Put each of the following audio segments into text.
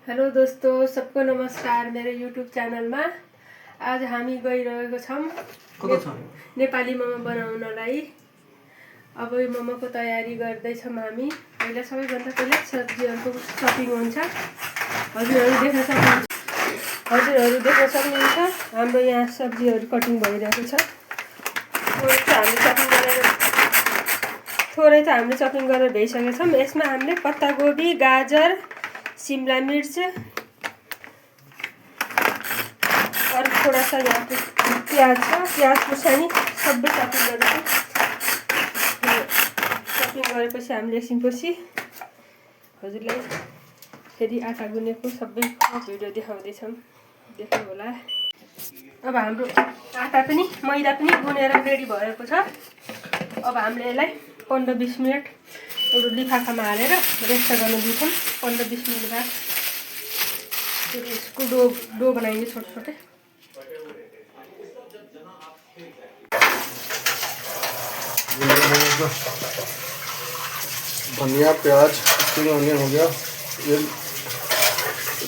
Hello दोस्तों, सबको नमस्कार मेरो यूट्यूब च्यानलमा। आज हामी गइरहेको छौं नेपाली मोमो बनाउनलाई। अब यो मोमोको तयारी गर्दैछौं हामी। पहिला सबैभन्दा पहिला सब्जीहरुको चपिङ हुन्छ। हजुरहरु देख्न सक्नुहुन्छ हाम्रो यहाँ सब्जीहरु कटिङ भइरहेको छ। थोरै त हामीले चपिङ गरेर भइसकेका छौं। यसमा हामीले पत्ता गोभी, गाजर, शिमला मिर्च और थोड़ा सा यहाँ पे प्याज छ। प्याज खुर्सानी सबै चपिङ गरेको चपिङ गरेपछि हामीले एकछिनपछि हजुरलाई फेरि आटा गुनेको सबै भिडियो देखाउँदैछौं, देख्नु होला। अब हाम्रो आटा पनि मैदा पनि गुनेर रेडी भएको छ। अब हामीले यसलाई 15-20 मिनेट एउटा लिफाफामा हालेर रेस्ट गर्न दिन्छौं। 15-20 मिनेट बाद फेरि यसको डो बनाइन्छ छोटे छोटे। धनिया, प्याज, स्प्रिंग ऑनियन हो गया। ये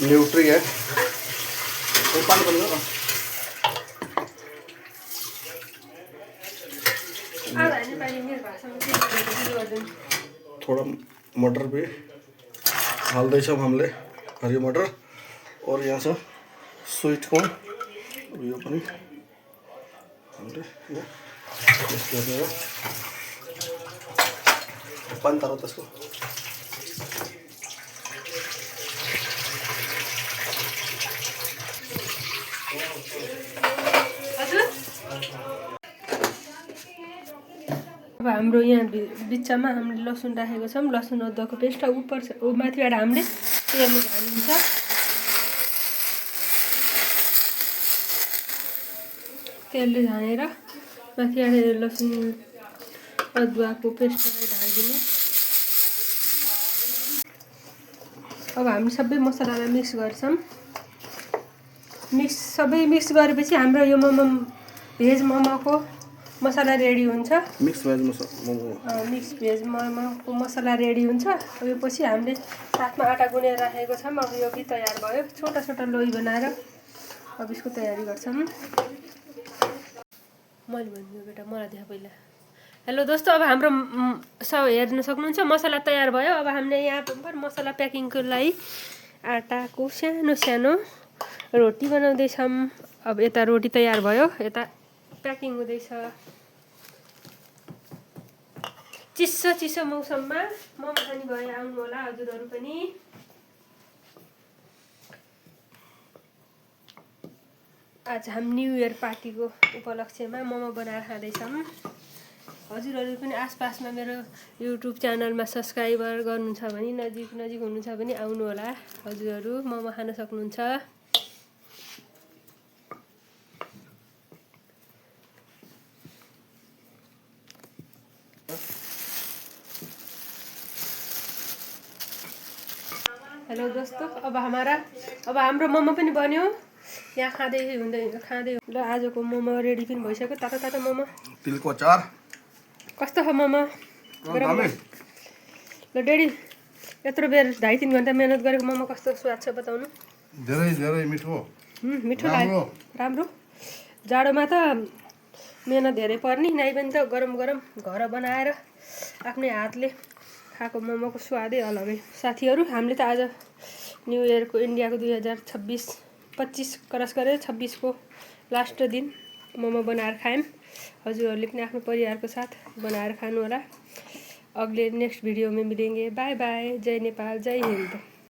न्यूट्री है। पानी बनेगा ना? थोड़ा मटर भी हाल्दै छौं हामीले, हरियो मटर। और यहाँ छ स्वीट कॉर्न, यो पनि हामीले मिक्स गरेर पानी तारो त्यसको। अब हाम्रो यहाँ बिचमा हामीले लसुन राखेको छौं, लसुन अदुवाको पेस्ट। ऊपर माथिबाट हामीले तेल हालिन्छ। तेलले झानेर माथिबाट लसुन अदुवाको पेस्ट ढालिदिनु। अब हामी सबै मसलालाई मिक्स गर्छौं। सबै मिक्स गरेपछि हाम्रो यो भेज मोमोको मसला रेडी हुन्छ। मिक्स भेज मोमोको मसला रेडी हुन्छ। यो पछि हामीले साथमा आटा गुनेर राखेको छौं। अब यो भी तयार भयो। छोटा छोटा लोई बनाएर अब यसको तयारी गर्छौं। मैले भन्छु बेटा, मलाई देखा पहिला। हेलो दोस्तों, अब हाम्रो सब हेर्न सक्नुहुन्छ मसला तयार भयो। अब हामीले यहाँ मसला प्याकिङको लागि आटाको सानो सानो रोटी बनाउँदै छौं। अब यता रोटी तयार भयो, यता प्याकिङ हुँदैछ। चिसो मौसममा मोमो खानी भए आउनु होला हजुरहरु पनि। आज हामी न्यू इयर पार्टीको उपलक्ष्यमा मोमो बनाएर खाँदैछौं। हजुरहरु पनि आसपासमा मेरो युट्युब च्यानलमा सब्स्क्राइबर गर्नुहुन्छ भने नजिक हुनुहुन्छ भने आउनु होला। हजुरहरु मोमो खान सक्नुहुन्छ। हेलो दोस्तों, अब हाम्रो मोमो पनि बन्यो। यहाँ खाँदै ल आजको मोमो रेडी पनि भइसक्यो। तातो मोमो, तिलको अचार। कस्तो छ मोमो? ल डेडी, यत्रो बेर 2.5-3 घण्टा मेहनत गरेको मोमो कस्तो स्वाद छ बताउनु। धेरै मिठो। मिठो लाग्यो, राम्रो। जाडोमा त मेहनत धेरै पर्नी, नाइ पनि त गरम घर बनाएर आफ्नै हातले खाएको मोमोको स्वादै अलगै। साथीहरु, हामीले त आज न्यू इयरको इन्डियाको 2025 क्रस गरेर 26 को लास्ट दिन मोमो बनाएर खायौं। हजुरहरुले पनि आफ्नो परिवारको साथ बनाएर खानु होला। अगले नेक्स्ट वीडियो में मिलेंगे। Bye bye. जय नेपाल, जय हिन्द।